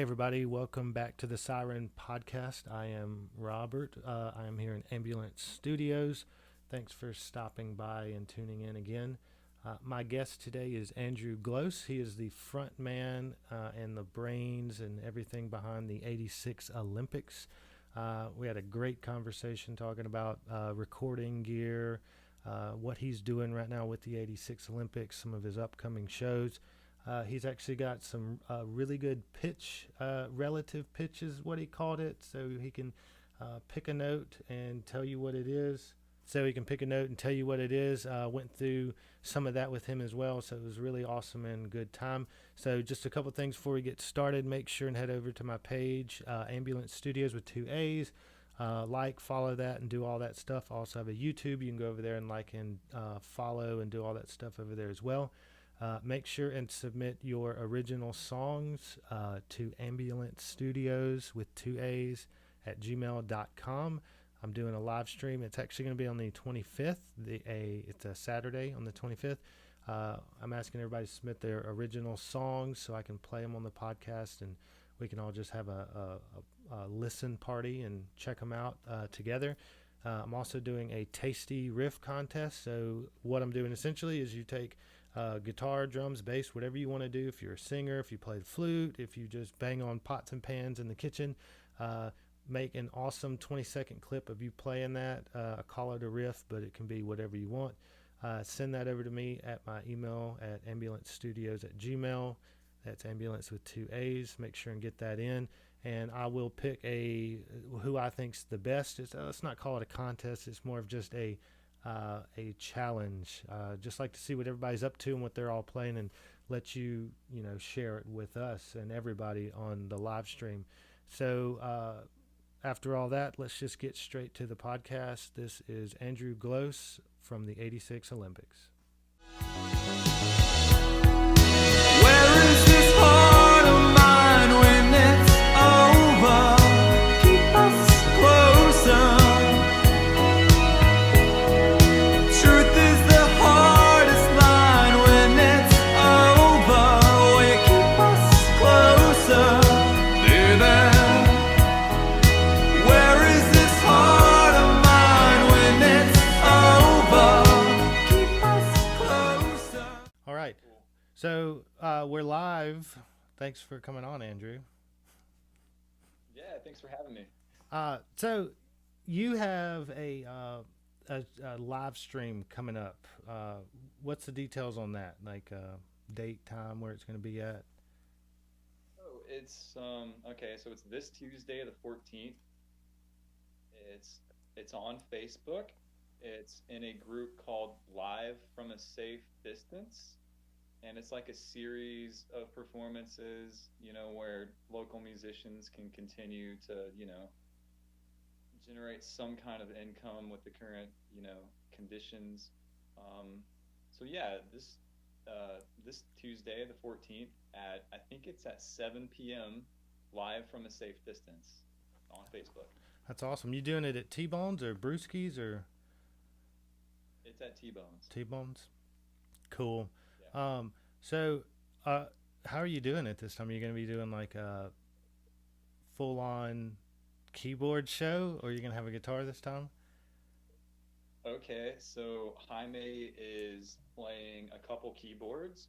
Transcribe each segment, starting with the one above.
Hey everybody, welcome back to the Siren podcast. I am Robert. I am here in Ambulance Studios. Thanks for stopping by and tuning in again. My guest today is Andrew Glose. He is the front man and the brains and everything behind the '86 Olympics. We had a great conversation talking about recording gear, what he's doing right now with the '86 Olympics, some of his upcoming shows. He's actually got some really good pitch, relative pitch is what he called it, so he can pick a note and tell you what it is. Went through some of that with him as well, so it was really awesome and good time. So just a couple things before we get started. Make sure and head over to my page, Ambulance Studios with 2 A's. Follow that, and do all that stuff. I also have a YouTube. You can go over there and like and follow and do all that stuff over there as well. Make sure and submit your original songs to Ambulance Studios with 2 A's at gmail.com. I'm doing a live stream. It's actually going to be on the 25th. It's a Saturday on the 25th. I'm asking everybody to submit their original songs so I can play them on the podcast, and we can all just have a listen party and check them out together. I'm also doing a tasty riff contest. So what I'm doing essentially is you take guitar, drums, bass, whatever you want to do. If you're a singer, if you play the flute, if you just bang on pots and pans in the kitchen, make an awesome 20-second clip of you playing that. Call it a riff, but it can be whatever you want. Send that over to me at my email at ambulancestudios@gmail. That's ambulance with 2 A's. Make sure and get that in, and I will pick who I think's the best. Let's not call it a contest. It's more of just a challenge. Just like to see what everybody's up to and what they're all playing, and let you share it with us and everybody on the live stream. So after all that, let's just get straight to the podcast. This is Andrew Glose from the '86 Olympics. Where is this heart of mine when it's over? Keep us closer. Truth is the hardest line when it's over. Will you keep us closer, baby? Where is this heart of mine when it's over? Keep us closer. All right. So we're live. Thanks for coming on, Andrew. Yeah, thanks for having me. So you have a live stream coming up. What's the details on that? Like date, time, where it's going to be at? Oh, it's okay, so it's this Tuesday the 14th. It's on Facebook. It's in a group called Live from a Safe Distance. And it's like a series of performances, where local musicians can continue to, generate some kind of income with the current, conditions. So yeah, this Tuesday, the 14th, I think it's at 7 p.m. live from a safe distance on Facebook. That's awesome. You doing it at T-Bones or Brewskis or? It's at T-Bones. T-Bones. Cool. Yeah. So how are you doing it this time? Are you going to be doing like a full-on keyboard show, or are you going to have a guitar this time? Okay, so Jaime is playing a couple keyboards,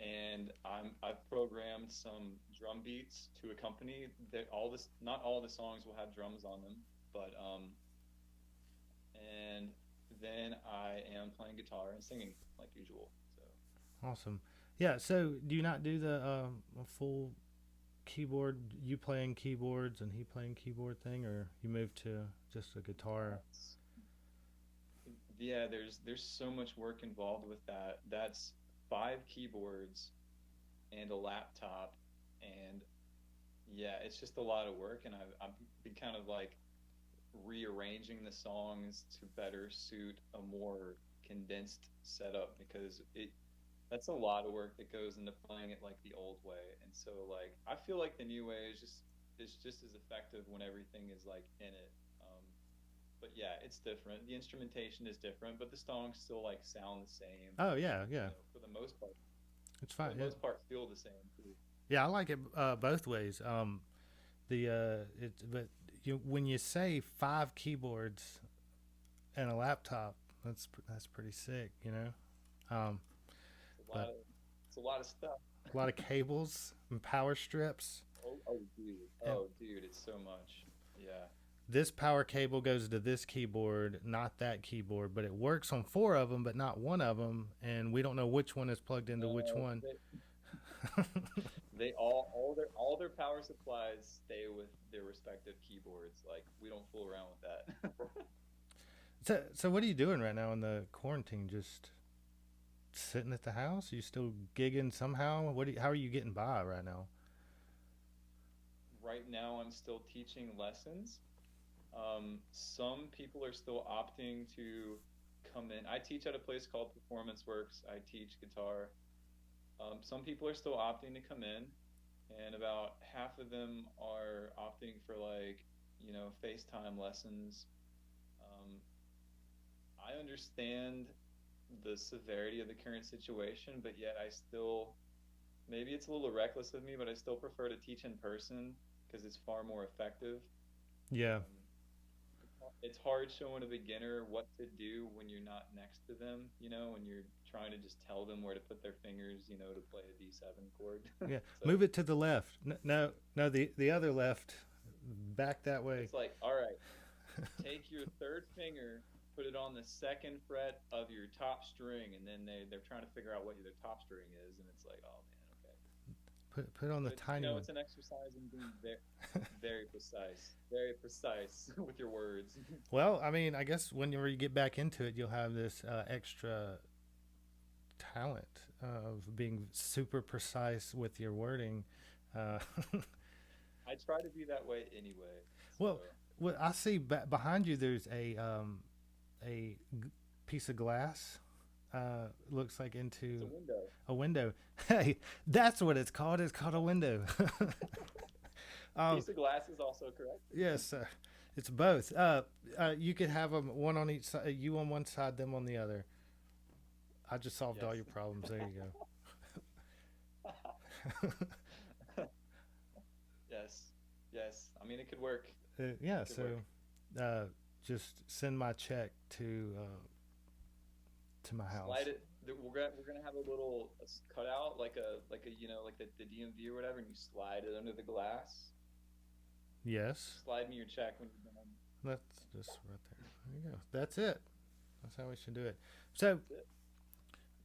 and I've programmed some drum beats to accompany that. Not all the songs will have drums on them, but and then I am playing guitar and singing like usual. So Awesome. Yeah, so do you not do the full keyboard, you playing keyboards and he playing keyboard thing, or you move to just a guitar? yeah, there's so much work involved with that. That's 5 keyboards and a laptop, and yeah, it's just a lot of work, and I've been kind of like rearranging the songs to better suit a more condensed setup, because that's a lot of work that goes into playing it like the old way. And so like I feel like the new way is just as effective when everything is like in it. But yeah, it's different. The instrumentation is different, but the songs still like sound the same. Oh yeah, yeah. For the most part. It's fine. For the most part, feel the same too. Yeah, I like it both ways. But when you say 5 keyboards and a laptop, that's pretty sick, you know. Um, It's a lot but of it's a lot of stuff. a lot of cables and power strips, Oh, dude. and Oh, dude, it's so much. Yeah. this power cable goes to this keyboard, not that keyboard, but it works on 4 of them, but not one of them, and we don't know which one is plugged into which No, one. they all their power supplies stay with their respective keyboards. Like we don't fool around with that. So what are you doing right now in the quarantine? Just sitting at the house? Are you still gigging somehow? How are you getting by right now? Right now, I'm still teaching lessons. Some people are still opting to come in. I teach at a place called Performance Works. I teach guitar. Some people are still opting to come in, and about half of them are opting for like, FaceTime lessons. Um, I understand the severity of the current situation, but yet I still, maybe it's a little reckless of me, but I still prefer to teach in person because it's far more effective. Yeah, Um, it's hard showing a beginner what to do when you're not next to them, when you're trying to just tell them where to put their fingers, to play a D7 chord. yeah. So Move it to the left. No, no, the other left. Back that way. it's like, all right, take your third finger, put it on the second fret of your top string, and then they're trying to figure out what their top string is, and it's like, oh man, okay. Put on the But tiny one. it's an exercise in being very precise with your words. Well, I mean, I guess whenever you get back into it, you'll have this extra talent of being super precise with your wording. Uh, I try to be that way anyway. So well, what I see behind you, there's a piece of glass. Looks like it's a into window. a window. Hey, that's what it's called. It's called a window. Piece of glass is also correct. Yes, it's both. You could have them one on each side. You on one side, them on the other. I just solved all Yes. your problems. There you Yes. Yes. I mean, it could work. go. Yeah. Could So, work. just send my check to my house. Slide it. We're gonna have a little cutout, like a like the DMV or whatever, and you slide it under the glass. Yes. Slide me your check when you're done. That's just right there. There you go. That's it. That's how we should do it. So, That's it.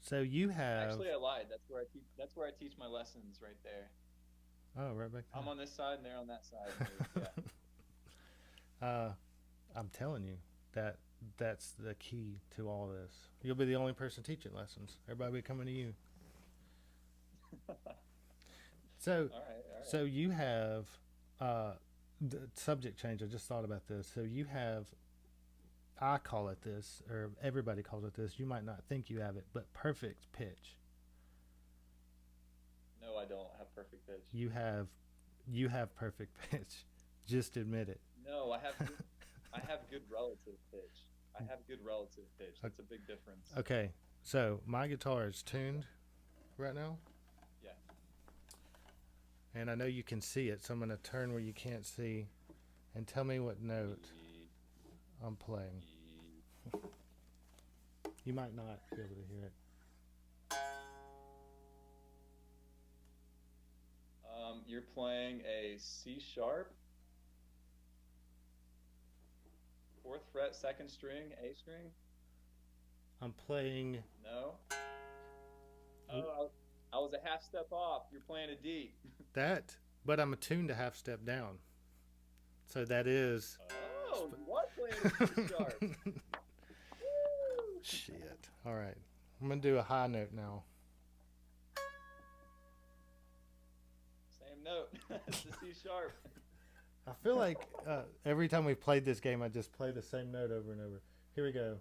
so you have. Actually, I lied. That's where I teach. That's where I teach my lessons, right there. Oh, right back I'm there. on this side and they're on that side. Yeah. I'm telling you that that's the key to all this. You'll be the only person teaching lessons. Everybody will be coming to you. So, All right. All right. so you have the subject change. I just thought about this. So you have, I call it this, or everybody calls it this. You might not think you have it, but perfect pitch. No, I don't have perfect pitch. You have perfect pitch. Just admit it. No, I have good relative pitch. I have good relative pitch. That's a big difference. Okay, so my guitar is tuned right now, Yeah. and I know you can see it, so I'm going to turn where you can't see and tell me what note E- I'm playing. E- You might not be able to hear it. You're playing a C sharp, fourth fret, second string, A string. I'm playing. No. Oh, I was a half step off. You're playing a D. That, but I'm attuned to half step down. So that is. Oh, you are playing a C sharp. Woo! Shit. All right. I'm going to do a high note now. Same note. It's the C sharp. I feel like every time we played this game, I just play the same note over and over. Here we go.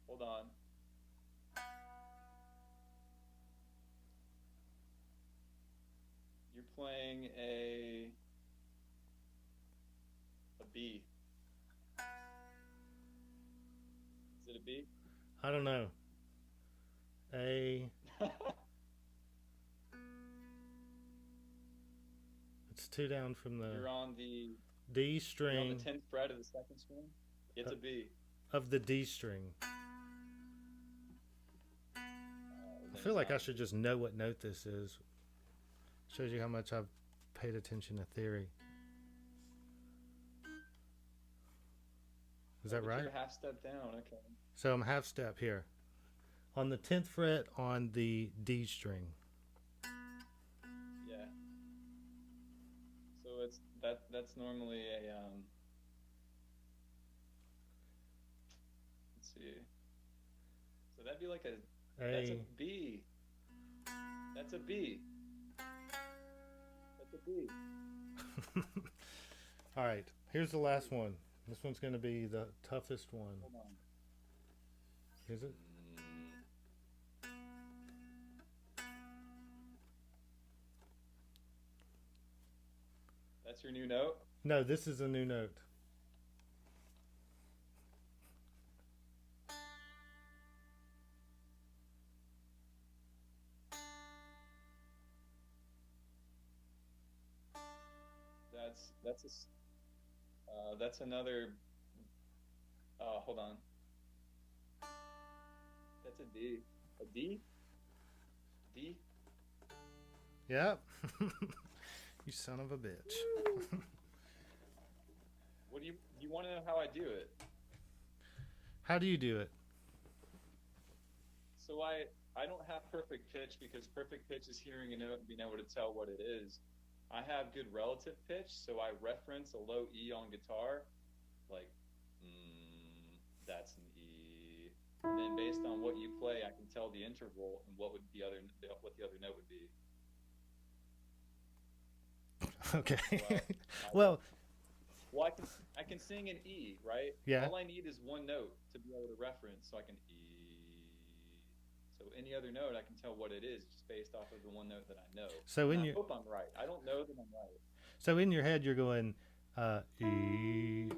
Hold on. You're playing a B. Is it a B? I don't know. A. It's two down from the You're on the D you're on the string 10th fret of the second string. It's a B. of the D string. I Then feel it's like I not. should just know what note this is. Shows you how much I've paid attention to theory. Is that But right? you're a half step down. Okay. So I'm half step here. On the 10th fret on the D string. Yeah. So it's that's normally a let's see. So that'd be like that's a A. B. That's a B. That's a B. All right. Here's the last one. This one's going to be the toughest one. Hold on. Is it? That's your new note? No, this is a new note. That's another hold on. That's a D. A D? D? Yep. You son of a bitch. What do you want to know how I do it? How do you do it? So I don't have perfect pitch because perfect pitch is hearing a note and being able to tell what it is. I have good relative pitch, so I reference a low E on guitar, like that's an E. And then based on what you play, I can tell the interval and what the other note would be. Okay. Well, Well, Well, I can sing an E, right? Yeah. All I need is one note to be able to reference, so I can E. So any other note, I can tell what it is just based off of the one note that I know. so And in I your hope I'm right. I don't know that I'm right. so in your head you're going E.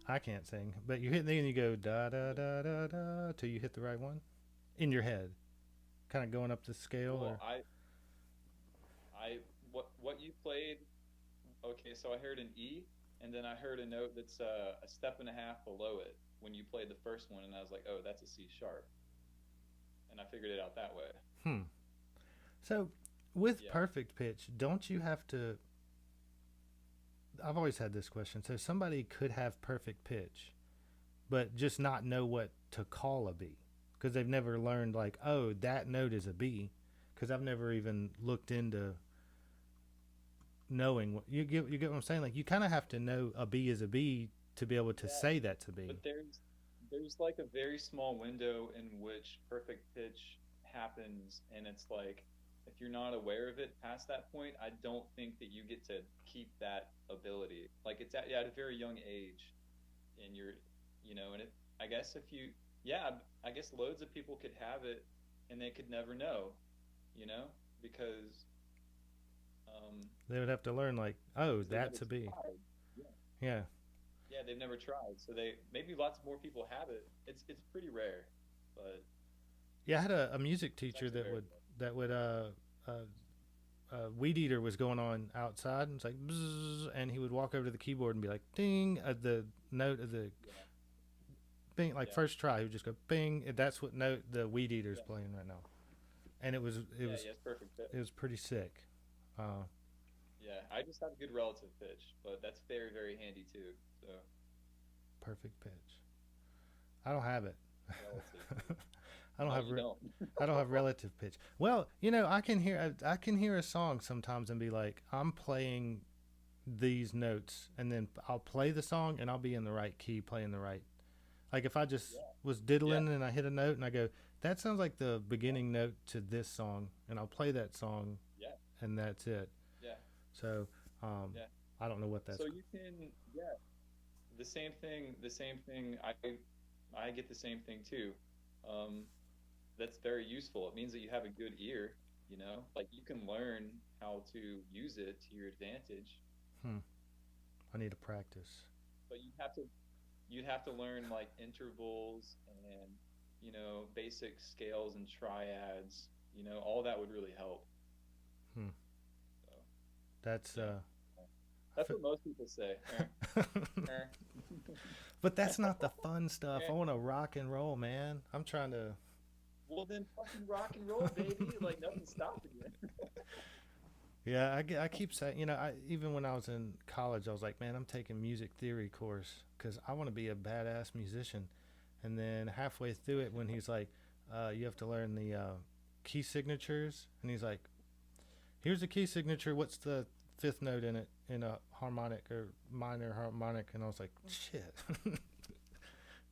I can't sing, but you hit the and you go da da da da da till you hit the right one. In your head, kind of going up the scale, Well, or what you played. Okay, so I heard an E, and then I heard a note that's a step and a half below it when you played the first one, and I was like, oh, that's a C sharp, and I figured it out that way. So with Yeah. perfect pitch, don't you have to? I've always had this question. So somebody could have perfect pitch, but just not know what to call a B because they've never learned like, oh, that note is a B. Because I've never even looked into knowing what you get what I'm saying. Like you kind of have to know a B is a B to be able to Yeah. say that's a B. But there's like a very small window in which perfect pitch happens, and it's like if you're not aware of it past that point, I don't think that you get to keep that ability. Like it's at a very young age, and and I guess if you I guess loads of people could have it, and they could never know, because They would have to learn like, oh, they've never that's a B. tried. Yeah. Yeah. Yeah, they've never tried, so maybe lots more people have it. It's pretty rare, but Yeah, I had a music it's teacher actually that very would rare. weed eater was going on outside, and it's like bzzz, and he would walk over to the keyboard and be like ding at the note of the Yeah, bing, like yeah, first try he would just go bing, and that's what note the weed eater's yeah, playing right now, and it was yeah, yeah. It's perfect pitch. it was pretty sick. uh Yeah, I just have good relative pitch, but that's very, very handy too. So Perfect pitch. I don't have it. relative. I don't No, have you don't. I don't have relative pitch. Well, I can hear a song sometimes and be like, I'm playing these notes, and then I'll play the song and I'll be in the right key, playing the right. Like if I just Yeah, was yeah, diddling and I hit a note and I go, that sounds like the beginning note to this song, and I'll play that song, yeah, and that's it. yeah, So, yeah. I don't know what that's. So you can, yeah, the same thing. The same thing. I get the same thing too. Um, that's very useful. It means that you have a good ear. Like you can learn how to use it to your advantage. I need to practice. But you'd have to learn like intervals and basic scales and triads, all that would really help. Hmm. So, That's yeah. I That's what most people say. Eh. but that's not the fun stuff. I Eh. want to rock and roll, man. I'm trying to. Well, then fucking rock and roll, baby. Like, nothing's stopping you. Yeah, I keep saying, even when I was in college, I was like, man, I'm taking music theory course because I want to be a badass musician. And then halfway through it, when he's like, you have to learn the key signatures, and he's like, here's the key signature. What's the fifth note in it in a harmonic or minor harmonic? And I was like, shit,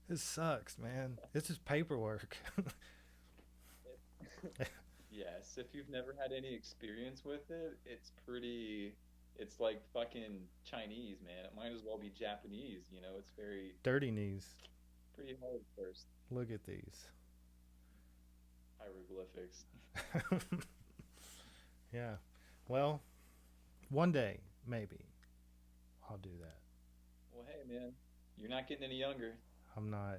this sucks, man. This is paperwork. Yes, if you've never had any experience with it, it's like fucking Chinese, man. It might as well be Japanese, it's very, Dirty knees. pretty hard first. Look at these. Hieroglyphics. Yeah. Well, one day, maybe, I'll do that. Well, hey, man, you're not getting any younger. I'm not.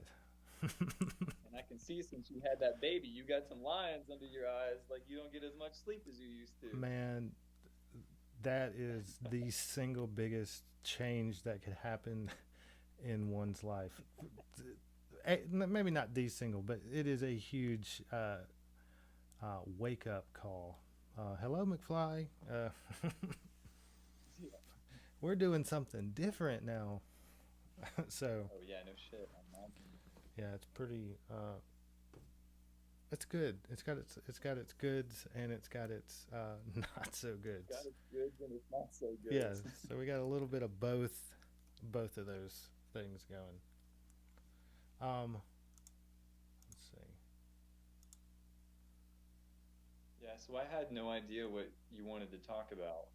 And I can see since you had that baby, you got some lines under your eyes. Like you don't get as much sleep as you used to. Man, that is the single biggest change that could happen in one's life. Maybe not the single, but it is a huge wake up call. Hello, McFly. Yeah. We're doing something different now. So, Oh yeah, no shit. I'm not. yeah, it's pretty. It's good. It's got its goods and it's got its not so goods. Got its goods and it's not so good. Yeah, so we got a little bit of both of those things going. Let's see. Yeah, so I had no idea what you wanted to talk about.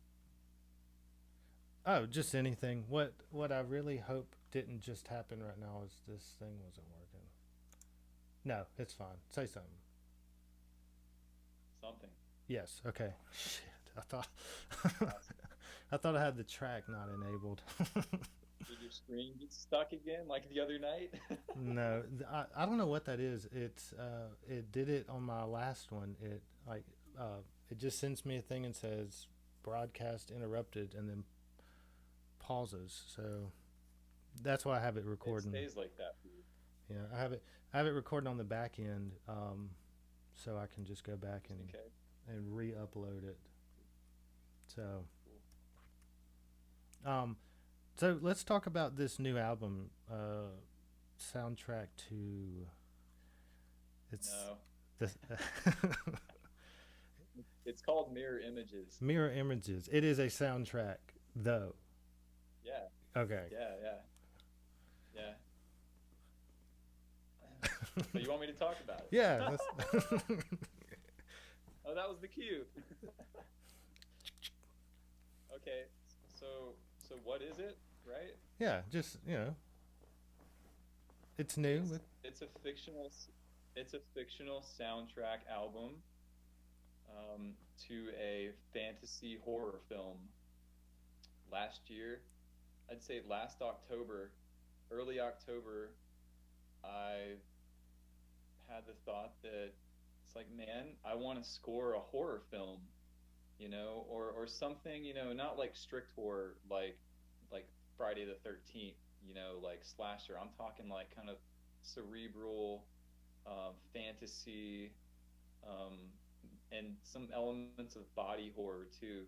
Oh, just anything. What I really hope didn't just happen right now is this thing wasn't working. No, it's fine. Say something. Something. Yes. Okay. Shit. I thought Awesome. I thought I had the track not enabled. Did your screen get stuck again like the other night? No, I don't know what that is. It did it on my last one. It just sends me a thing and says broadcast interrupted and then pauses. So that's why I have it It recording. stays like that for you. Yeah, I have it recording on the back end, so I can just go back Just and in case. re-upload it. So Cool. um, so let's talk about this new album, soundtrack to. It's No. the It's called Mirror Images. Mirror Images. It is a soundtrack, though. Yeah, Okay. yeah, yeah, yeah. So you want me to talk about it? Yeah. That's Oh, that was the cue. Okay, so what is it, right? yeah. Just it's new. It's it's a fictional it's a fictional soundtrack album to a fantasy horror film. Last year, I'd say last October, early October, I had the thought that it's like, man, I want to score a horror film, or something, not like strict horror, like Friday the 13th, like slasher. I'm talking like kind of cerebral, fantasy, um, and some elements of body horror too,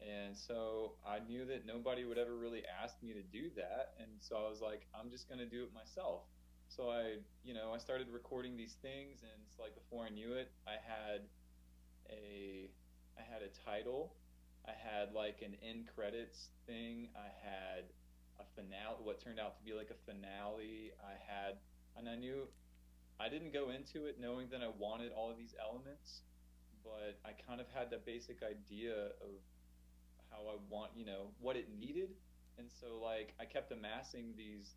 And so I knew that nobody would ever really ask me to do that, and so I was like, I'm just gonna do it myself. So I started recording these things, and it's like before I knew it, a I had a title, I had like an end credits thing, I had a finale, what turned out to be like a finale, and I knew I didn't go into it knowing that I wanted all of these elements, but I kind of had the basic idea of how I want, what it needed. And so like I kept amassing these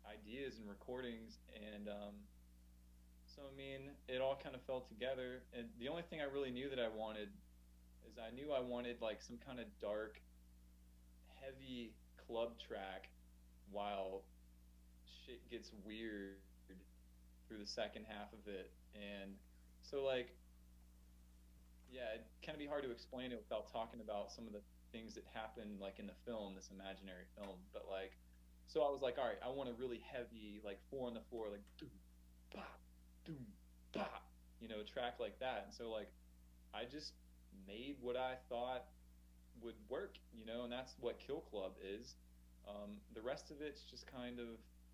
ideas and recordings, and so I mean it all kind of fell together. And the only thing I really knew that I wanted is I knew I wanted like some kind of dark, heavy club track while shit gets weird through the second half of it. And so like, yeah, it kind of be hard to explain it without talking about some of the things that happen like in the film, this imaginary film. But like, so I was like, all right, I want a really heavy like four on the floor, like pop, doom, pop, track like that. And so like, I just made what I thought would work, and that's what Kill Club is. The rest of it's just kind of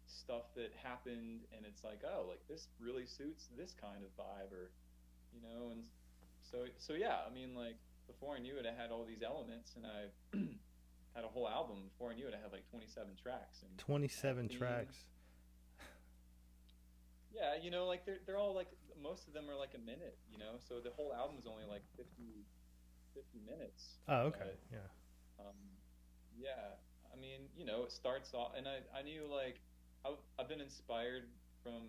stuff that happened, and it's like, oh, like this really suits this kind of vibe, or and so yeah. I mean, like before I knew it, I had all these elements, and I had a whole album. Before I knew it, I had like 27 tracks and 27 theme. tracks. Yeah, like they're all like most of them are like a minute, so the whole album is only like 50 minutes. Oh, okay. But, Yeah. yeah, I mean, it starts off, and I knew like I've been inspired from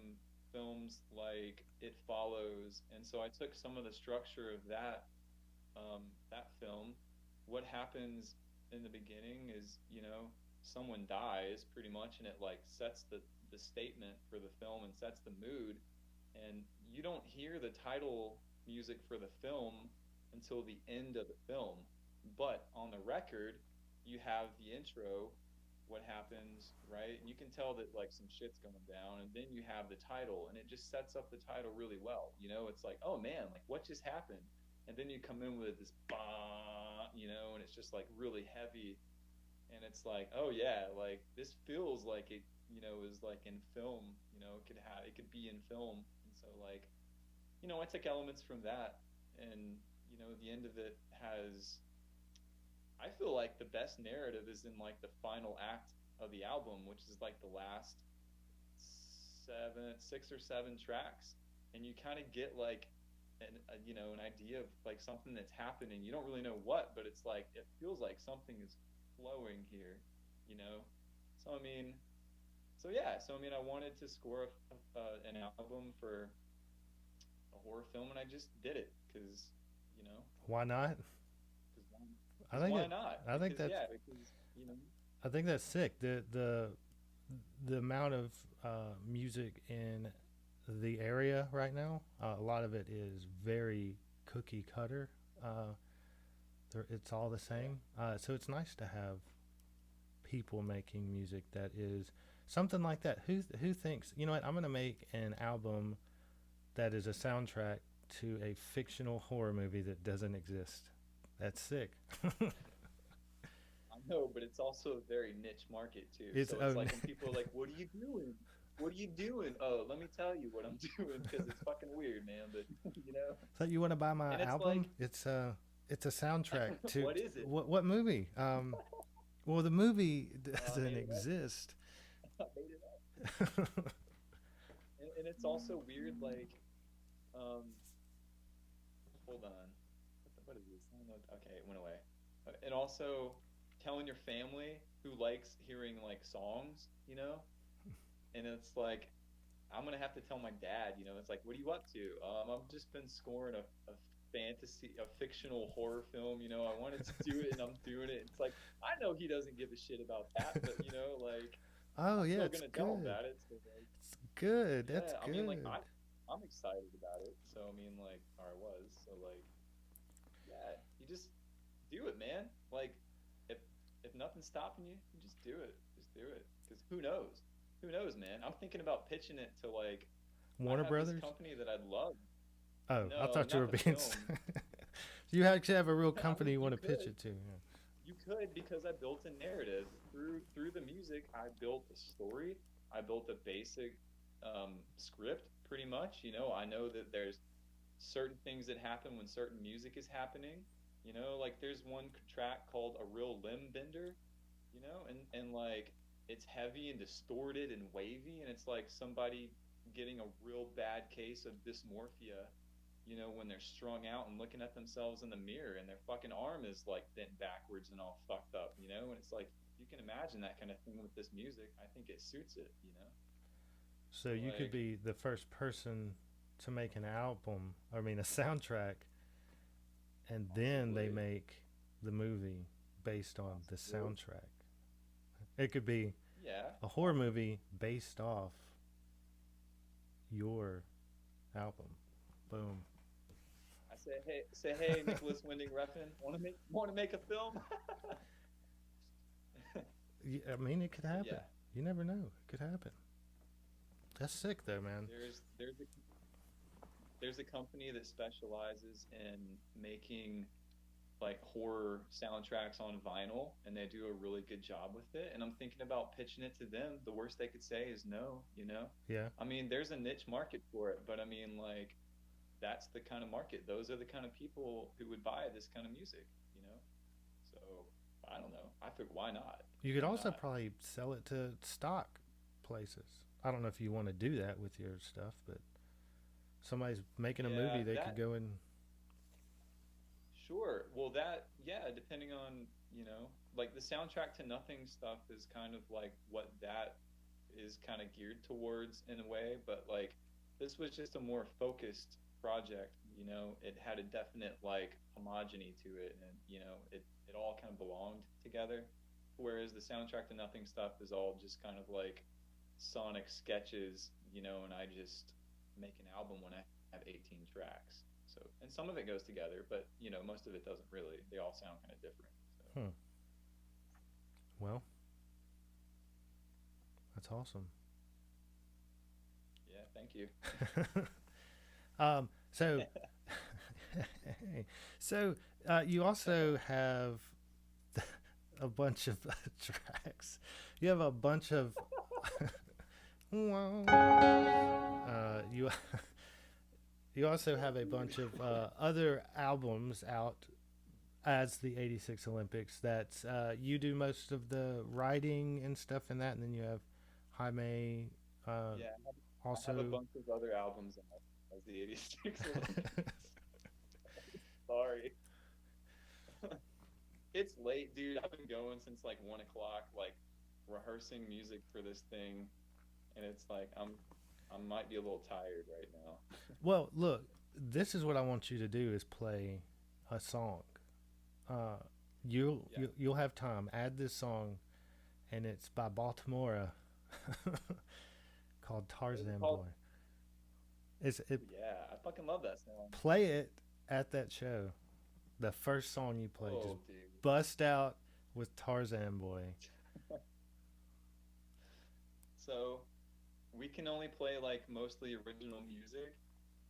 films like It Follows, and so I took some of the structure of that film. What happens in the beginning is, someone dies pretty much, and it like sets the statement for the film and sets the mood, and you don't hear the title music for the film until the end of the film. But on the record, you have the intro, what happens, right? And you can tell that like some shit's going down, and then you have the title, and it just sets up the title really well. It's like, oh man, like what just happened? And then you come in with this bah, and it's just like really heavy, and it's like, oh yeah, like this feels like it, is like in film. It could be in film, and so like, I took elements from that, and the end of it has, I feel like the best narrative is in like the final act of the album, which is like the last 6 or 7 tracks, and you kind of get like an idea of like something that's happening. You don't really know what, but it's like it feels like something is flowing here, So I mean, I wanted to score an album for a horror film, and I just did it because Why not? I think why that, not? I think Because, that's because I think that's sick. The amount of music in the area right now, a lot of it is very cookie cutter. It's all the same. So it's nice to have people making music that is something like that. Who thinks, you know what, I'm gonna make an album that is a soundtrack to a fictional horror movie that doesn't exist? That's sick. I know, but it's also a very niche market too. It's So it's like when people are like, "What are you doing? What are you doing?" Oh, let me tell you what I'm doing because it's fucking weird, man. But So you want to buy my And it's album? like- It's a soundtrack to What is it? What movie? Well, the movie doesn't made it up. exist. I made it up. And it's also weird, like, hold on, what is this? I don't know. Okay, it went away. And also telling your family who likes hearing like songs, and it's like I'm gonna have to tell my dad, it's like, what are you up to? I've just been scoring a fictional horror film, I wanted to do it and I'm doing it. It's like I know he doesn't give a shit about that, but like Oh I'm yeah, still it's gonna tell him good. about it. So like, It's good. That's yeah, I good. mean, like I'm excited about it. So I mean, like, or I was. So like, yeah, you just do it, man. Like, if nothing's stopping you, you just do it. Just do it. Because who knows? Who knows, man? I'm thinking about pitching it to like Warner I have Brothers. this company that I'd love. Oh, I No, thought you not were the being. film. You actually have a real I mean, company you want to you pitch could. it to. Yeah. You could, because I built a narrative through the music. I built a story. I built a basic script, pretty much. I know that there's certain things that happen when certain music is happening. Like there's one track called "A Real Limb Bender," and like it's heavy and distorted and wavy, and it's like somebody getting a real bad case of dysmorphia, when they're strung out and looking at themselves in the mirror and their fucking arm is like bent backwards and all fucked up, and it's like you can imagine that kind of thing with this music. I think it suits it. So you could Like, be the first person to make an album, I mean a soundtrack, and then they Possibly. make the movie based on the Possibly. soundtrack. It could be Yeah, a horror movie based off your album. Boom. I say hey, Nicholas Winding Refn, want to make a film? I mean, it could But happen. yeah, You never know. It could happen. That's sick, though, man. there's a company that specializes in making like horror soundtracks on vinyl, and they do a really good job with it, and I'm thinking about pitching it to them. The worst they could say is no, you know. Yeah. I mean, there's a niche market for it, but I mean, like, that's the kind of market. Those are the kind of people who would buy this kind of music, you know. So I don't know. I think why not? You could Why also not? probably sell it to stock places. I don't know if you want to do that with your stuff, but somebody's making a Yeah, movie, they could that go and sure. Well, that yeah, depending on, like the soundtrack to Nothing stuff is kind of like what that is kind of geared towards in a way, but like this was just a more focused project, It had a definite like homogeny to it, and it all kind of belonged together. Whereas the soundtrack to Nothing stuff is all just kind of like sonic sketches, and I just make an album when I have 18 tracks. So, and some of it goes together, but most of it doesn't really. They all sound kind of different. So, hmm. Well, that's awesome. yeah, thank you. So, so you also have a bunch of tracks. You have a bunch of you you also have a bunch of other albums out as the '86 Olympics. That you do most of the writing and stuff in that, and then you have Jaime Yeah, I have a also. bunch of other albums out as the '86 Olympics. Sorry. It's late, dude. I've been going since like 1 o'clock, like rehearsing music for this thing, and it's like I might be a little tired right now. Well, look, this is what I want you to do: is play a song. Uh, Yeah. you'll have time. Add this song, and it's by Baltimore, called What is it Tarzan called? Boy. It's it. Yeah, I fucking love that song. Play it at that show. The first song you play, just Oh, dude. bust out with Tarzan Boy. So we can only play like mostly original music,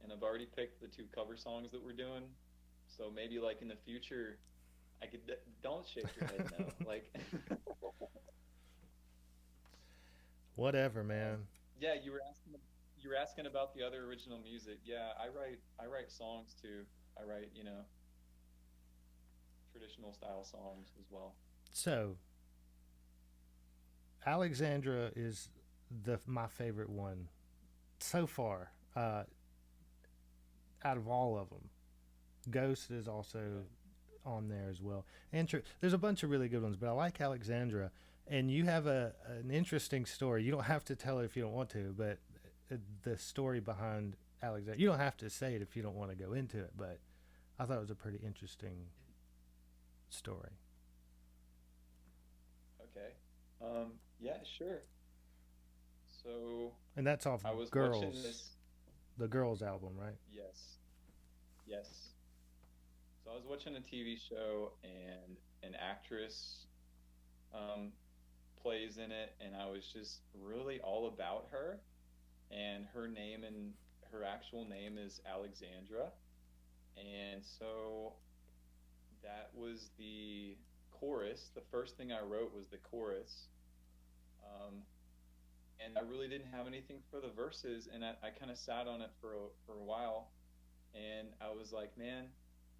and I've already picked the two cover songs that we're doing. So maybe like in the future, I could. Don't shake your head no. Like, Whatever, um, man. yeah, you were asking about the other original music. Yeah, I write songs too. I write traditional style songs as well. So Alexandra is the my favorite one so far. Out of all of them, Ghost is also Okay. on there as well. And there's a bunch of really good ones, but I like Alexandra. And you have an interesting story. You don't have to tell it if you don't want to, but the story behind Alexandra. You don't have to say it if you don't want to go into it, but I thought it was a pretty interesting story. Okay. Yeah, sure. So And that's off I was watching Girls, this. the Girls album, right? Yes, yes. So I was watching a TV show, and an actress um, plays in it, and I was just really all about her. And her actual name is Alexandra. And so that was the chorus. The first thing I wrote was the chorus. Um, and I really didn't have anything for the verses, and I kind of sat on it for a while, and I was like, man,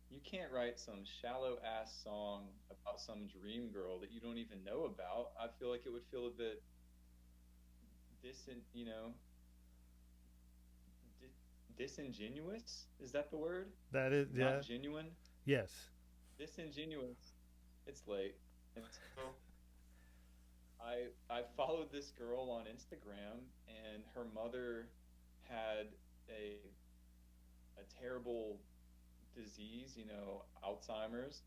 you can't write some shallow ass song about some dream girl that you don't even know about. I feel like it would feel a bit disingenuous. Is that the word? That is, Not yeah, genuine. yes. Disingenuous. It's late, and so I followed this girl on Instagram, and her mother had a a terrible disease, Alzheimer's,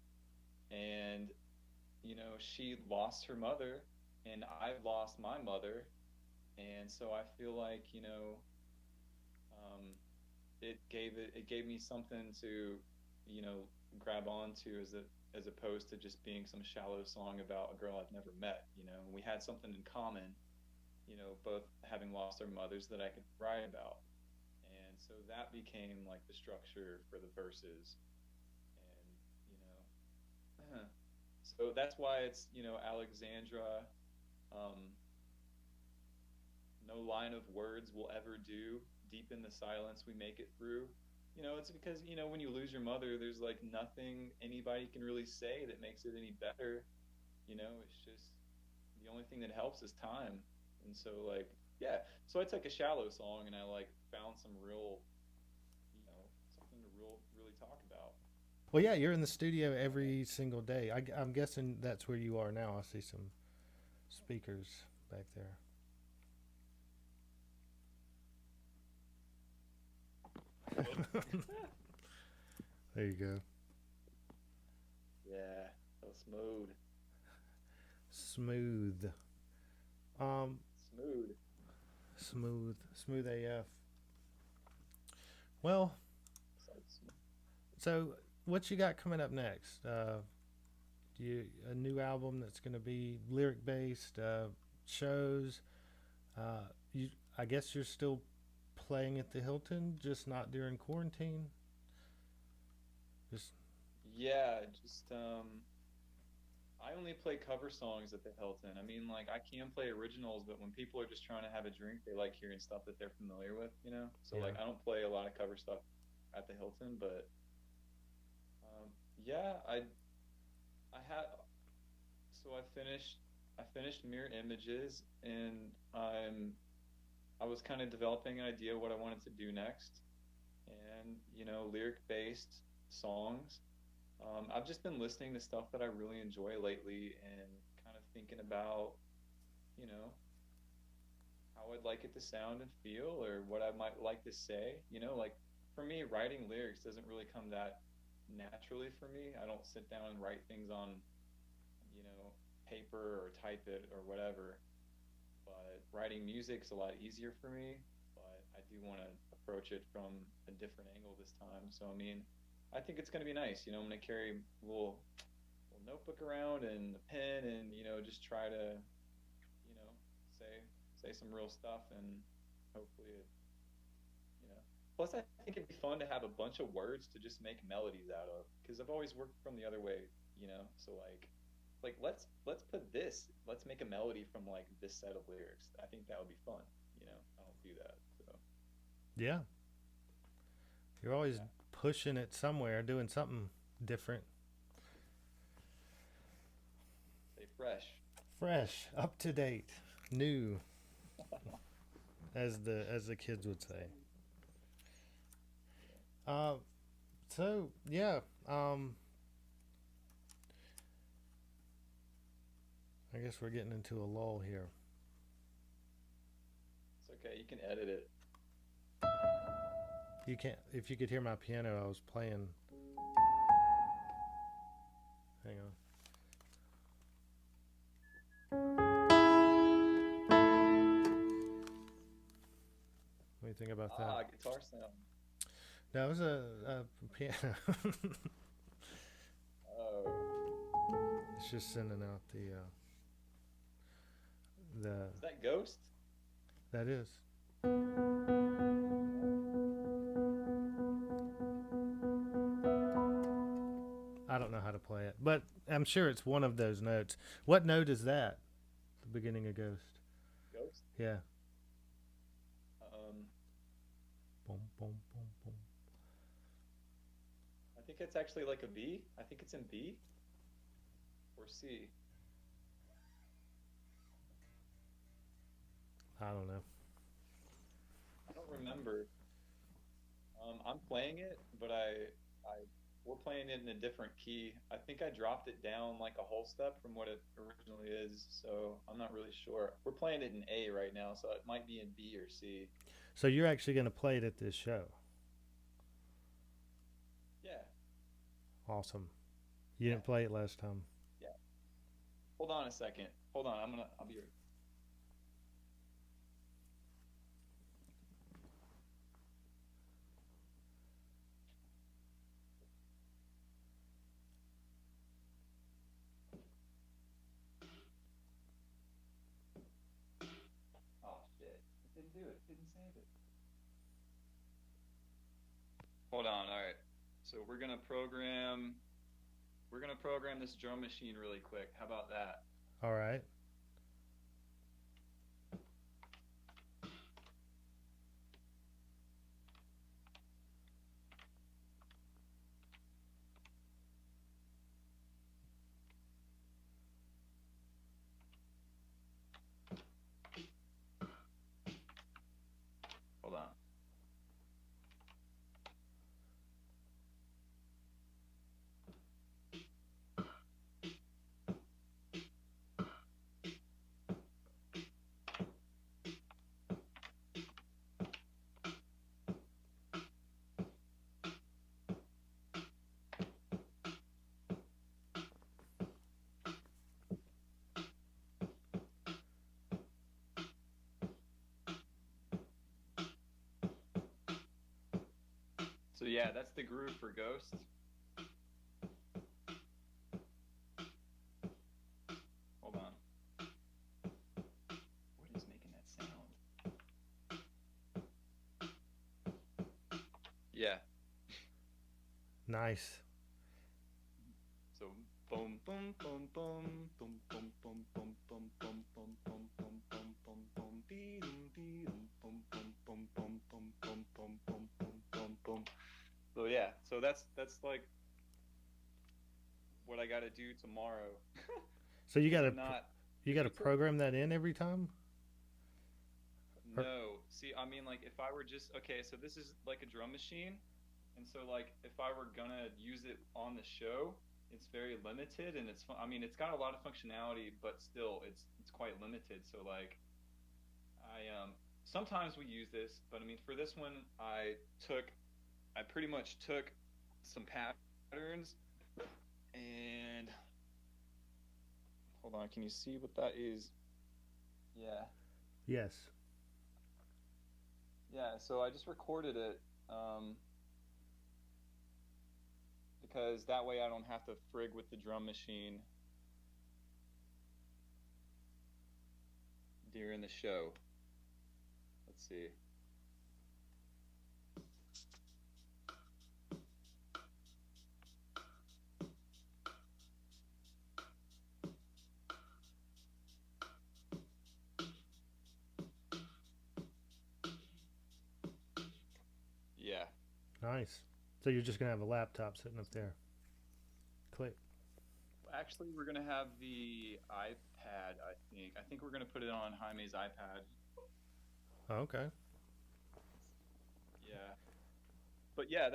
and she lost her mother, and I lost my mother, and so I feel like um, it gave me something to, you know, grab onto as opposed to just being some shallow song about a girl I've never met. You know, we had something in common. You know, both having lost our mothers that I could write about, and so that became like the structure for the verses, and you know, so that's why it's, you know, Alexandra. Um, no line of words will ever do. Deep in the silence, we make it through. You know, it's because, you know, when you lose your mother, there's like nothing anybody can really say that makes it any better. You know, it's just the only thing that helps is time. And so, like, yeah. So I took a shallow song and I like found some real, you know, something to really talk about. Well, yeah, you're in the studio every single day. I'm guessing that's where you are now. I see some speakers back there. There you go. Yeah, so smooth, Smooth. Um, smooth. smooth AF. Well, So smooth. so what you got coming up next? Do you a new album that's going to be lyric based? Shows. Uh, you, I guess you're still playing at the Hilton, just not during quarantine. Just Yeah, just I only play cover songs at the Hilton. I mean, like I can play originals, but when people are just trying to have a drink, they like hearing stuff that they're familiar with, you know? So yeah. like I don't play a lot of cover stuff at the Hilton, but yeah, I had so I finished Mirror Images, and I was kind of developing an idea what I wanted to do next, and you know, lyric based songs. I've just been listening to stuff that I really enjoy lately and kind of thinking about, you know, how I'd like it to sound and feel or what I might like to say. You know, like for me, writing lyrics doesn't really come that naturally for me. I don't sit down and write things on, you know, paper or type it or whatever. But writing music's a lot easier for me, but I do want to approach it from a different angle this time. So I mean, I think it's going to be nice. You know, I'm going to carry a little notebook around and a pen, and you know, just try to, you know, say some real stuff, and hopefully it, you know. Plus, I think it'd be fun to have a bunch of words to just make melodies out of, because I've always worked from the other way, you know. So like let's put this, let's make a melody from like this set of lyrics. I think that would be fun. You know, I don't do that, so Yeah, you're always yeah. pushing it somewhere, doing something different, Stay fresh. fresh, up to date, new, as the kids would say. Uh, so yeah, I guess we're getting into a lull here. It's okay. You can edit it. You can't. If you could hear my piano, I was playing. Hang on. What do you think about Ah, that? guitar sound. That was a piano. Oh, It's just sending out the is that Ghost? that is. I don't know how to play it, but I'm sure it's one of those notes. What note is that? The beginning of Ghost. Ghost? Yeah. Um, Boom, boom, boom, boom. I think it's actually like a B. I think it's in B or C. I don't know. I don't remember. I'm playing it, but we're playing it in a different key. I think I dropped it down like a whole step from what it originally is, so I'm not really sure. We're playing it in A right now, so it might be in B or C. So you're actually going to play it at this show. Yeah, Awesome. You yeah, didn't play it last time. yeah. Hold on a second. Hold on. I'll be right. do it. Didn't save it. Hold on. All right. So we're gonna program. We're gonna program this drum machine really quick. How about that? All right. Hold on. So yeah, that's the groove for Ghost. Hold on. What is making that sound? Yeah. Nice. So boom boom boom boom boom boom boom boom boom boom boom boom boom boom boom boom dee dee boom boom boom boom boom boom boom boom boom boom boom. So yeah, so that's like what I got to do tomorrow. So you got to I'm not. you got to program that in every time? Or- No. See, I mean, like, if I were just okay, so this is like a drum machine, and so like if I were gonna use it on the show, it's very limited, and I mean, it's got a lot of functionality, but still, it's quite limited. So like, sometimes we use this, but I mean, for this one, I pretty much took some patterns and hold on, can you see what that is? Yeah. Yes. Yeah, so I just recorded it because that way I don't have to frig with the drum machine during the show. Let's see. Yeah. Nice. So you're just going to have a laptop sitting up there. Click. Actually, we're gonna have the iPad, I think. I think we're gonna put it on Jaime's iPad. Oh, okay. Yeah. But yeah,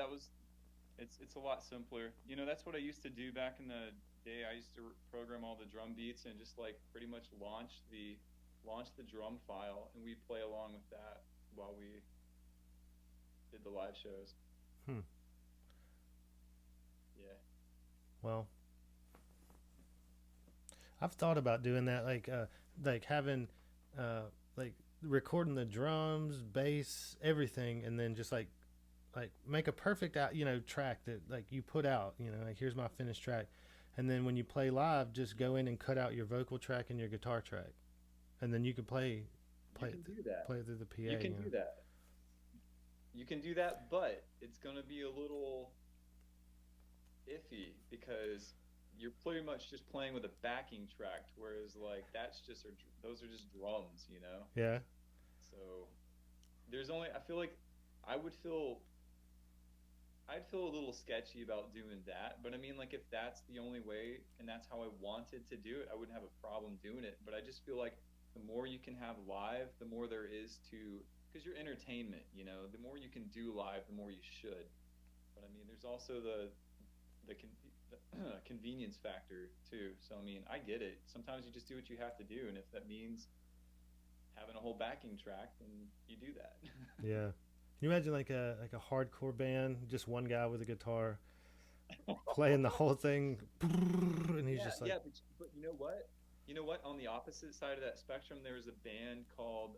it's a lot simpler. You know, that's what I used to do back in the day. I used to program all the drum beats and just like pretty much launch the drum file, and we play along with that while we did the live shows. Hmm. Yeah. Well, I've thought about doing that, like having, like recording the drums, bass, everything, and then just like make a perfect out, track that like you put out, like here's my finished track, and then when you play live, just go in and cut out your vocal track and your guitar track, and then you can You can do that. play it through the PA. You can do that. You can do that, but it's gonna be a little iffy because you're pretty much just playing with a backing track, whereas like those are just drums, you know. Yeah. So I feel like I would feel I'd feel a little sketchy about doing that, but I mean, like, if that's the only way and that's how I wanted to do it, I wouldn't have a problem doing it. But I just feel like the more you can have live, the more there is to, because you're entertainment, the more you can do live, the more you should. But I mean, there's also the convenience factor too. So I mean, I get it. Sometimes you just do what you have to do, and if that means having a whole backing track, then you do that. Yeah. Can you imagine like a hardcore band, just one guy with a guitar playing the whole thing, and he's Yeah, just like, yeah, but you know what? You know what? On the opposite side of that spectrum, there was a band called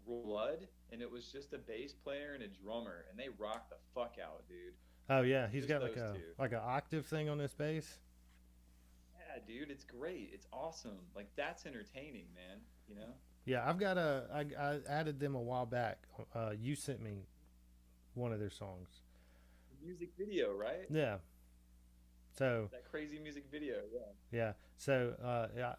Blood, and it was just a bass player and a drummer, and they rocked the fuck out, dude. oh yeah, he's Just got those two. like a octave thing on his bass. Yeah, dude, it's great. It's awesome. Like that's entertaining, man. You know, Yeah, I added them a while back. You sent me one of their songs. the music video, right? Yeah. So That crazy music video. Yeah, yeah. Yeah,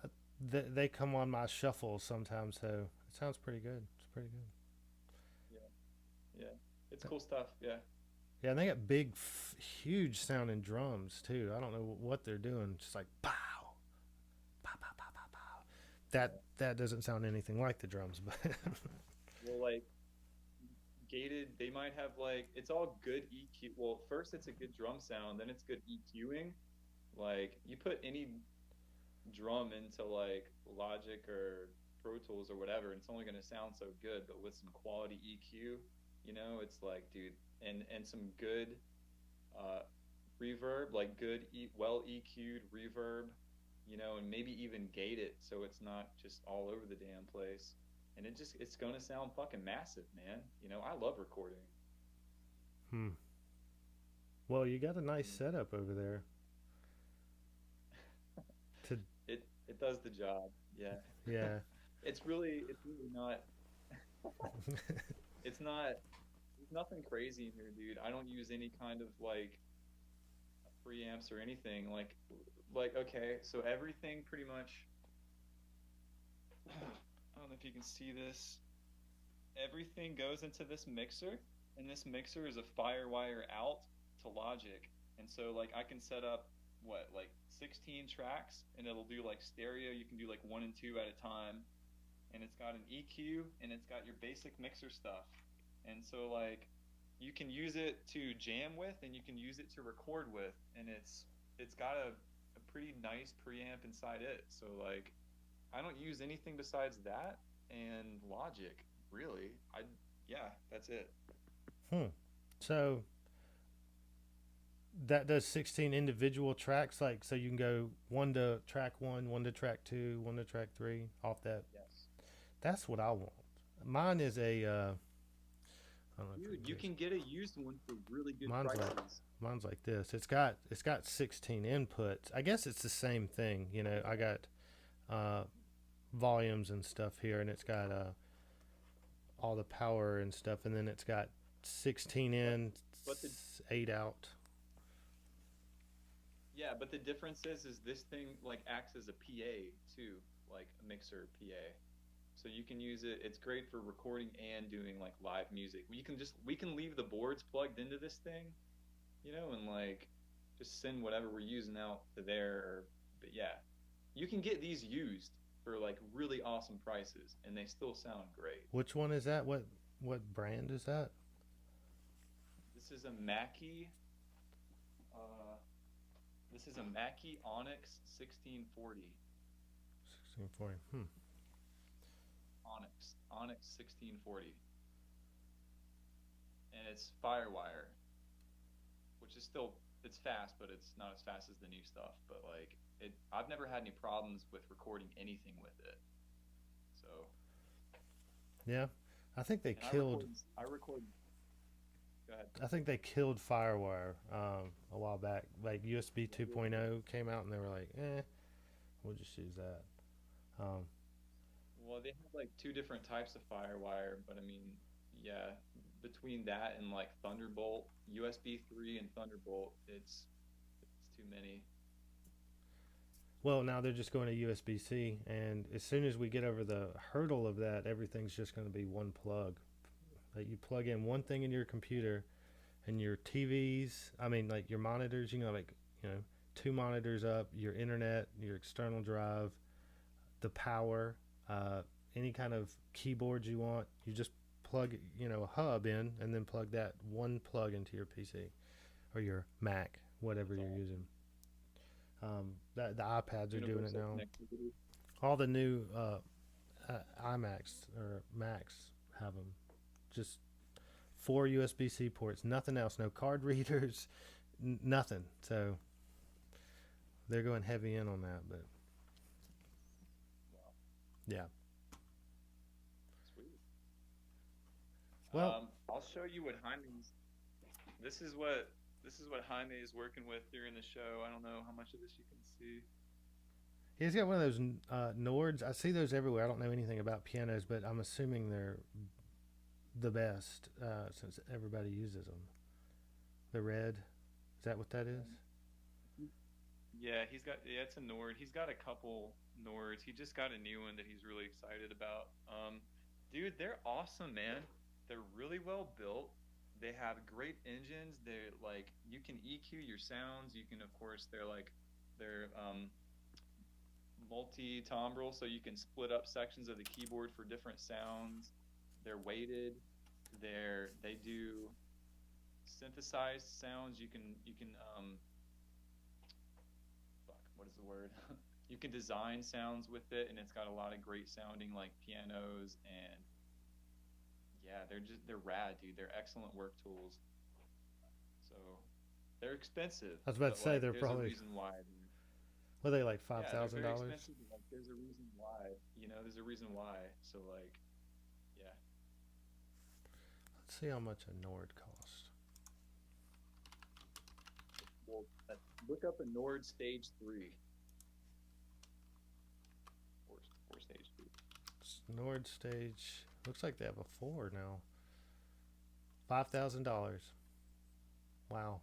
they come on my shuffle sometimes. So it sounds pretty good. It's pretty good. yeah, yeah. It's cool stuff. Yeah. Yeah, and they got big, huge sounding drums too. I don't know what they're doing. Just like pow, pow, pow, pow, pow, pow. Yeah. That doesn't sound anything like the drums, but Well, like gated, they might have like it's all good EQ. Well, first it's a good drum sound, then it's good EQing. Like you put any drum into like Logic or Pro Tools or whatever, and it's only going to sound so good. But with some quality EQ, it's like, dude, and some good uh, reverb, like good, well EQ'd reverb, and maybe even gate it so it's not just all over the damn place. And it's going to sound fucking massive, man. I love recording. hmm. Well, you got a nice setup over there. To It does the job. Yeah. yeah, It's really not. It's not. There's nothing crazy in here, dude. I don't use any kind of like preamps or anything. Like okay, so everything pretty much. I don't know if you can see this. Everything goes into this mixer, and this mixer is a FireWire out to Logic. And so like I can set up what like 16 tracks, and it'll do like stereo. You can do like one and two at a time, and it's got an EQ, and it's got your basic mixer stuff. And so like you can use it to jam with, and you can use it to record with, and it's got a pretty nice preamp inside it. So like I don't use anything besides that and Logic, really. Yeah, that's it. hmm. So that does 16 individual tracks, like so you can go one to track one to track two, one to track three off that. Yes. That's what I want. Mine is a. I don't know if Dude, you can get a used one for really good mine's like prices. mine's like this. It's got 16 inputs. I guess it's the same thing. I got uh, volumes and stuff here, and it's got all the power and stuff, and then it's got 16 in, But the 8 out. Yeah, but the difference is this thing like acts as a PA too, like a mixer PA. So you can use it. It's great for recording and doing like live music. We can leave the boards plugged into this thing, and like just send whatever we're using out to there. But yeah, you can get these used for like really awesome prices, and they still sound great. Which one is that? What brand is that? This is a Mackie. Uh, this is a Mackie Onyx 1640. 1640. Hmm. Onyx 1640, and it's FireWire, which is still it's fast, but it's not as fast as the new stuff. But like I've never had any problems with recording anything with it. So Yeah, I think they and killed. I record. Go ahead. I think they killed FireWire a while back. Like USB 2.0 came out, and they were like, we'll just use that. Um, Well, they have like two different types of FireWire, but I mean, yeah, between that and like Thunderbolt, USB 3 and Thunderbolt, it's too many. well, now they're just going to USB-C, and as soon as we get over the hurdle of that, everything's just going to be one plug. Like you plug in one thing in your computer, and your TVs. I mean, like your monitors. Two monitors up, your internet, your external drive, the power, any kind of keyboard you want. You just plug, a hub in, and then plug that one plug into your PC or your Mac, whatever That's you're all. using. The iPads are doing it Universal now. connectivity. All the new iMacs or Macs have them. Just 4 USB-C ports, nothing else, no card readers, nothing. So they're going heavy in on that, but Wow, yeah. sweet. Well, I'll show you what Jaime's. This is what Jaime is working with during the show. I don't know how much of this you can see. He's got one of those Nords. I see those everywhere. I don't know anything about pianos, but I'm assuming they're the best since everybody uses them. The red, is that what that is? Yeah, it's a Nord. He's got a couple Nords. He just got a new one that he's really excited about. Dude, they're awesome, man. They're really well built. They have great engines. They're like you can EQ your sounds. You can, of course, they're multi-timbral, so you can split up sections of the keyboard for different sounds. They're weighted. They do synthesized sounds. You can fuck, what is the word? You can design sounds with it, and it's got a lot of great sounding like pianos, and yeah, they're rad, dude. They're excellent work tools. So they're expensive, I was about but to say like they're there's a probably, reason why. were they like five Yeah, they're thousand very dollars? expensive, but like there's a reason why. There's a reason why. So like, yeah. Let's see how much a Nord costs. Well, look up a Nord Stage 3 or Stage 2. Nord Stage looks like they have a four now. $5,000. Wow,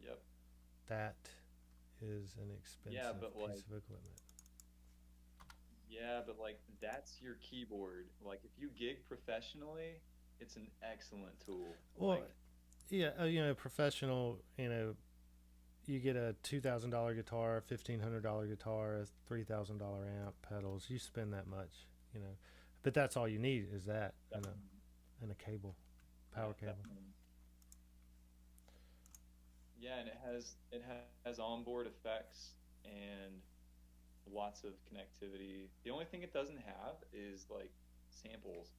Yep. that is an Yeah, expensive but piece like, of equipment. yeah, but like that's your keyboard. Like if you gig professionally, it's an excellent tool. Well, Like, yeah, professional. You get a $2,000 guitar, $1,500 guitar, a $3,000 amp, pedals. You spend that much, you know, but that's all you need is that definitely, and a cable, yeah, power cable. definitely. Yeah, and it has onboard effects and lots of connectivity. The only thing it doesn't have is like samples.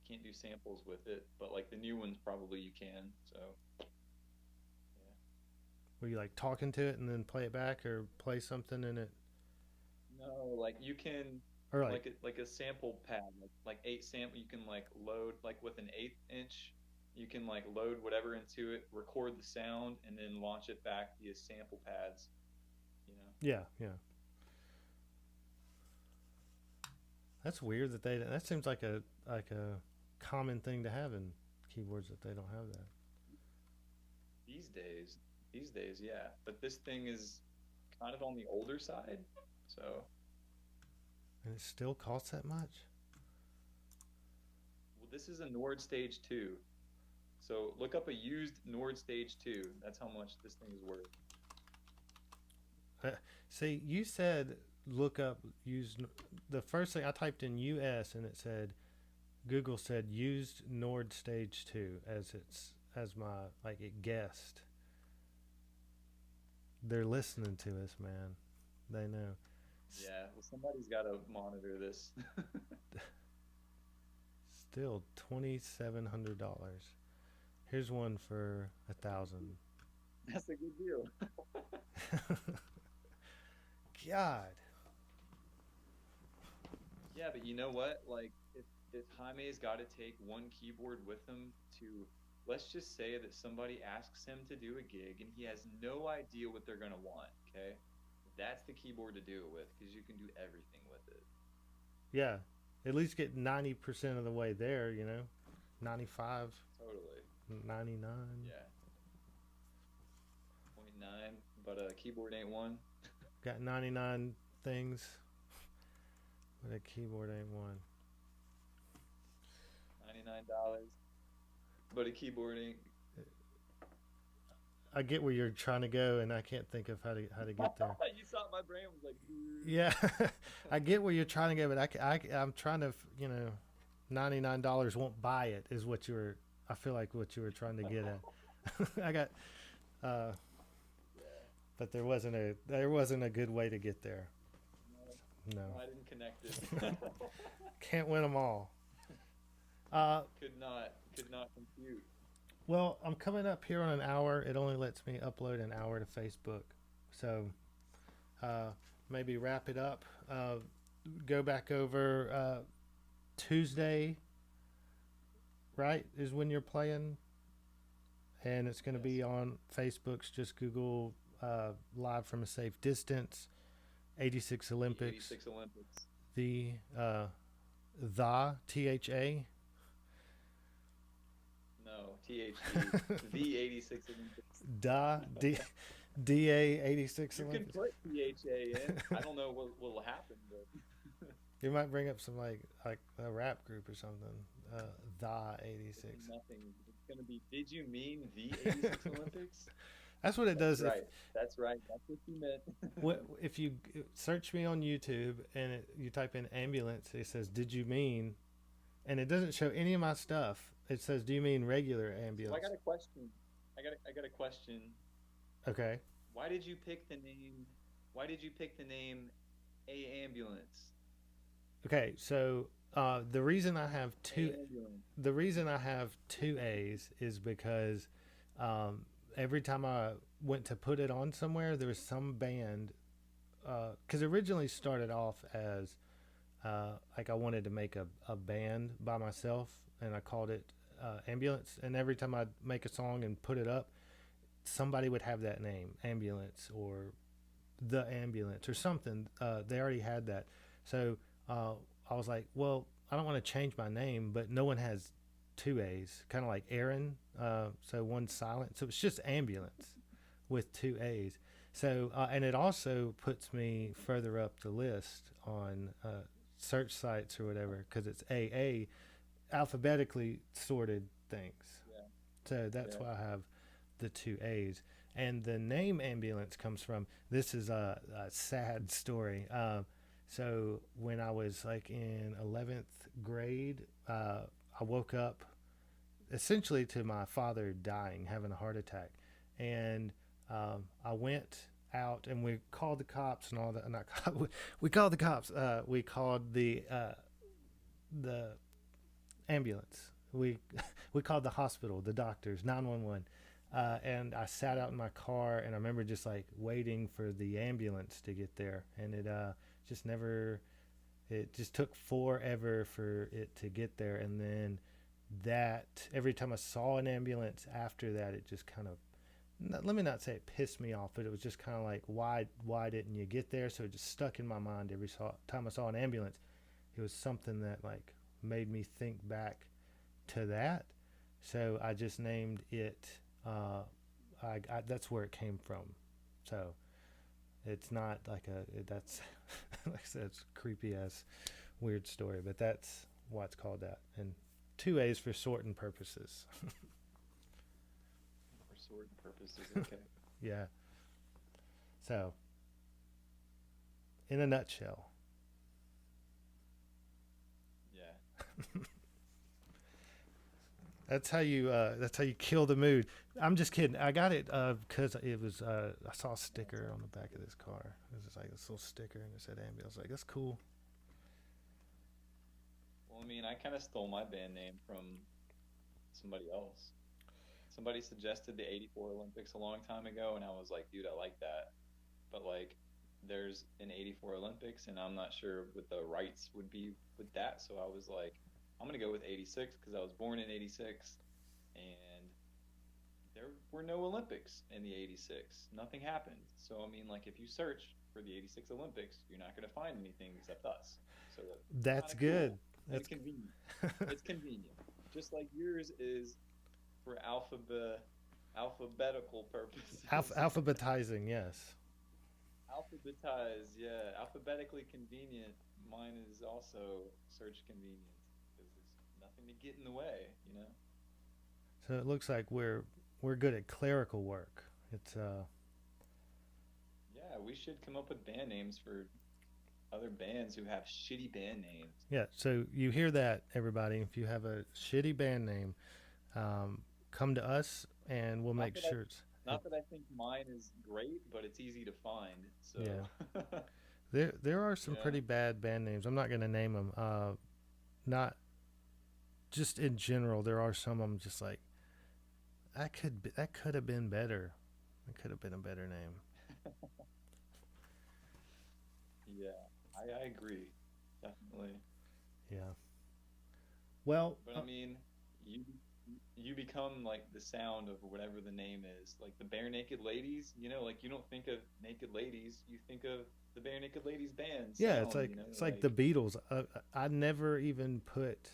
Can't do samples with it, but like the new ones probably you can. So yeah. Were you like talking to it and then play it back, or play something in it, No, like you can or like like a sample pad, like eight sample. You can like load like with an eighth inch. You can like load whatever into it, record the sound, and then launch it back via sample pads. You know. yeah, yeah. That's weird that they. That seems like a common thing to have in keyboards that they don't have that, These days, these days, yeah. But this thing is kind of on the older side, so and it still costs that much. well, this is a Nord Stage 2. So look up a used Nord Stage 2. That's how much this thing is worth. Uh, See, you said look up use. The first thing I typed in US and it said Google said used Nord Stage 2 as my like it guessed. They're listening to us, man. They know. Yeah, well, somebody's got to monitor this. Still $2,700. Here's one for 1,000. That's a good deal. God. Yeah, but you know what? Like, if Jaime's got to take one keyboard with him to, let's just say that somebody asks him to do a gig and he has no idea what they're gonna want. Okay, that's the keyboard to do it with because you can do everything with it. Yeah. At least get 90% of the way there, 95, Totally. 99. Yeah. 0.9, but a keyboard ain't one. Got 99 things, but a keyboard ain't one. $99, but a keyboard ain't. I get where you're trying to go, and I can't think of how to get there. You saw my brain was like. Yeah, I get where you're trying to go, but I'm trying to, $99 won't buy it is what you were. I feel like what you were trying to get at. I got, but there wasn't a good way to get there. No, No, I didn't connect it. can't win them all. Could not compute. Well, I'm coming up here on an hour. It only lets me upload an hour to Facebook, so maybe wrap it up. Go back over Tuesday, right? Is when you're playing, and it's going to Yes. be on Facebook's. Just Google "Live from a Safe Distance." 86 The Olympics. 86 Olympics. The THA. No, THD. The 86 Olympics. Da D DA 86 You can Olympics. put PHA in. I don't know what will happen, but You might bring up some like a rap group or something. The it's 86. nothing. It's gonna be. Did you mean the 86 Olympics? That's what it That's does. right. That's right. That's what you meant. If you search me on YouTube and you type in ambulance, it says, "Did you mean?" And it doesn't show any of my stuff. It says, "Do you mean regular So ambulance?" I got a question. I got a question. Okay. Why did you pick the name? Why did you pick the name A Ambulance? Okay. So the reason I have A Ambulance. the reason I have two A's is because every time I went to put it on somewhere, there was some band. Because originally started off as like I wanted to make a band by myself, and I called it Ambulance. And every time I'd make a song and put it up, somebody would have that name, Ambulance or The Ambulance or something. They already had that. So I was like, well, I don't want to change my name, but no one has two A's, kind of like Aaron. So one's silent. So it's just Ambulance with two A's. So, and it also puts me further up the list on search sites or whatever because it's AA, alphabetically sorted things. Yeah. So that's Yeah. why I have the two A's. And the name Ambulance comes from this is a sad story. So when I was like in 11th grade, I woke up essentially to my father dying, having a heart attack. And I went out and we called the cops and all that. Not we called the cops. We called the ambulance. We called the hospital, the doctors, 911. And I sat out in my car and I remember just like waiting for the ambulance to get there, and it just never. It just took forever for it to get there, and then that every time I saw an ambulance after that, it just kind of let me not say it pissed me off, but it was just kind of like why didn't you get there? So it just stuck in my mind every time I saw an ambulance. It was something that like made me think back to that. So I just named it. That's where it came from. So it's not like that's like I said, it's a creepy ass weird story, but that's why it's called that. And two A's for sorting purposes. For sorting purposes, okay. Yeah. So in a nutshell. Yeah. That's how you kill the mood. I'm just kidding. I got it because it was I saw a sticker on the back of this car. It was just like this little sticker and it said ambulance. Like that's cool. Well, I mean, I kind of stole my band name from somebody else. Somebody suggested the '84 Olympics a long time ago, and I was like, dude, I like that. But like, there's an '84 Olympics, and I'm not sure what the rights would be with that. So I was like, I'm gonna go with '86 because I was born in '86, and there were no Olympics in the '86. Nothing happened. So I mean, like, if you search for the '86 Olympics, you're not gonna find anything except us. So That's kinda good. cool. That's It's convenient. It's convenient. Just like yours is for alphabetical purposes. Alphabetizing, yes. Alphabetized, yeah. Alphabetically convenient. Mine is also search convenient because there's nothing to get in the way, you know? So it looks like we're good at clerical work. It's Yeah, we should come up with band names for other bands who have shitty band names. yeah. So you hear that, everybody? If you have a shitty band name, come to us and we'll make sure it's. Not that I think mine is great, but it's easy to find. So Yeah. There are some Yeah. pretty bad band names. I'm not going to name them. Not just in general. There are some I'm just like that could have been better. It could have been a better name. yeah, I agree, definitely. Yeah. Well, But I mean, you you become like the sound of whatever the name is. Like the Bare Naked Ladies, like you don't think of Naked Ladies, you think of the Bare Naked Ladies band Yeah, sound, it's like the Beatles. I never even put,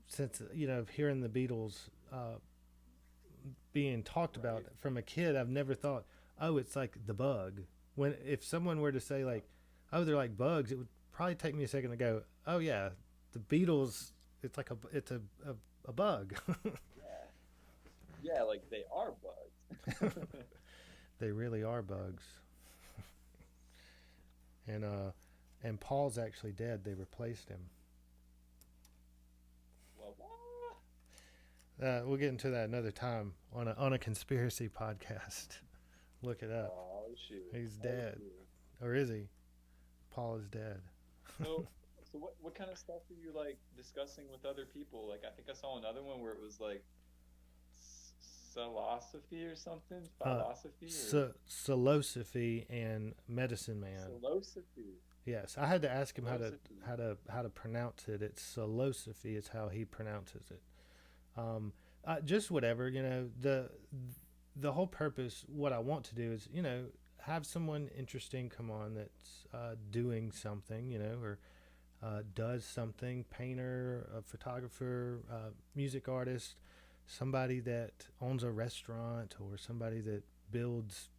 since hearing the Beatles being talked about right? from a kid, I've never thought, oh, it's like the Bug. When if someone were to say like, oh, they're like bugs, it would probably take me a second to go, oh yeah, the Beatles. It's a bug. Yeah. Yeah, like they are bugs. They really are bugs. And and Paul's actually dead. They replaced him. Well, what? We'll get into that another time on a conspiracy podcast. Look it up. Oh shoot. He's Oh, dead, shoot. or is he? Paul is dead. So, so what kind of stuff are you like discussing with other people? Like, I think I saw another one where it was like philosophy or something, philosophy or Philosophy and Medicine Man. philosophy. Yes, I had to ask him Philosophy. how to pronounce it. It's philosophy is how he pronounces it. Um, just whatever the whole purpose. What I want to do is have someone interesting come on that's doing something, or does something, painter, a photographer, music artist, somebody that owns a restaurant, or somebody that builds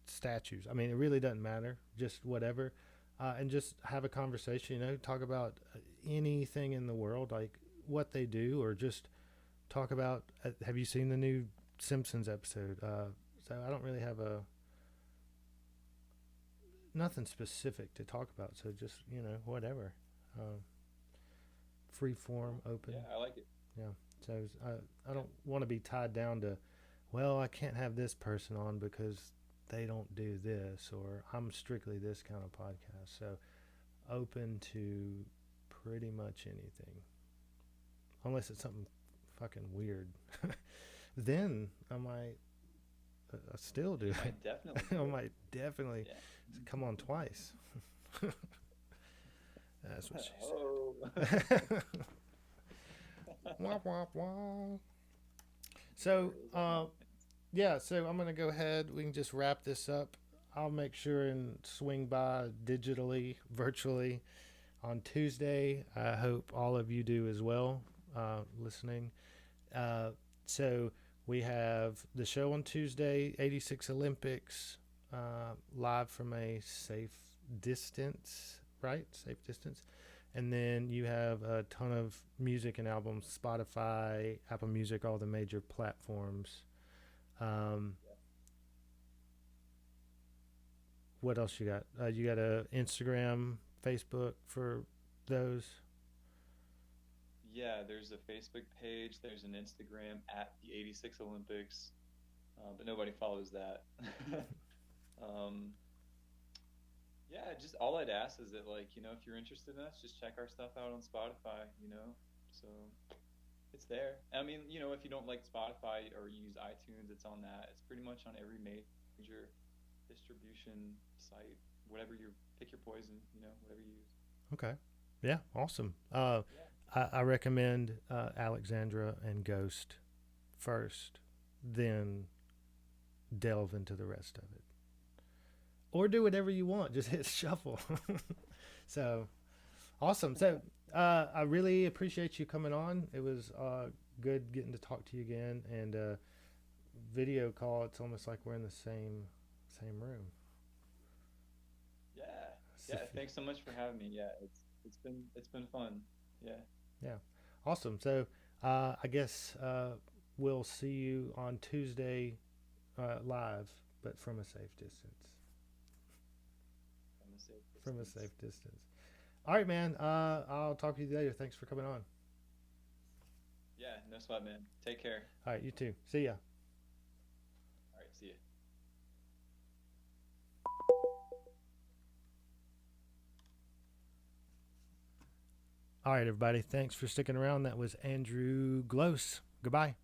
statues. I mean, it really doesn't matter, just whatever. And just have a conversation, talk about anything in the world, like what they do, or just talk about, have you seen the new Simpsons episode? So I don't really have nothing specific to talk about. So just, whatever. Um, Free form, open. Yeah, I like it. Yeah. So I don't want to be tied down to, well, I can't have this person on because they don't do this, or I'm strictly this kind of podcast. So open to pretty much anything, unless it's something fucking weird. Then I might still do You it. might definitely I do it. might definitely Yeah. come on twice. That's what she Oh. said. Wah, wah, wah. So, yeah, so I'm going to go ahead. We can just wrap this up. I'll make sure and swing by digitally, virtually on Tuesday. I hope all of you do as well, listening. So we have the show on Tuesday, 86 Olympics, live from a safe distance, right? Safe distance. And then you have a ton of music and albums, Spotify, Apple Music, all the major platforms. What else you got? You got a Instagram, Facebook for those? Yeah, there's a Facebook page, there's an Instagram at the 86 Olympics, but nobody follows that. um, yeah, just all I'd ask is that, like, if you're interested in us, just check our stuff out on Spotify. So it's there. I mean, if you don't like Spotify or you use iTunes, it's on that. It's pretty much on every major distribution site, whatever you pick your poison, whatever you use. Okay. Yeah, awesome. Yeah. I recommend Alexandra and Ghost first, then delve into the rest of it. Or do whatever you want. Just hit shuffle. So, awesome. So, I really appreciate you coming on. It was good getting to talk to you again. And video call, it's almost like we're in the same room. Yeah. Yeah. Thanks so much for having me. Yeah, it's been fun. Yeah. Yeah. Awesome. So, I guess we'll see you on Tuesday live, but from a safe distance. From a safe distance. All right, man. I'll talk to you later. Thanks for coming on. Yeah, no sweat, man. Take care. All right, you too. See ya. All right, see you. All right, everybody. Thanks for sticking around. That was Andrew Glose. Goodbye.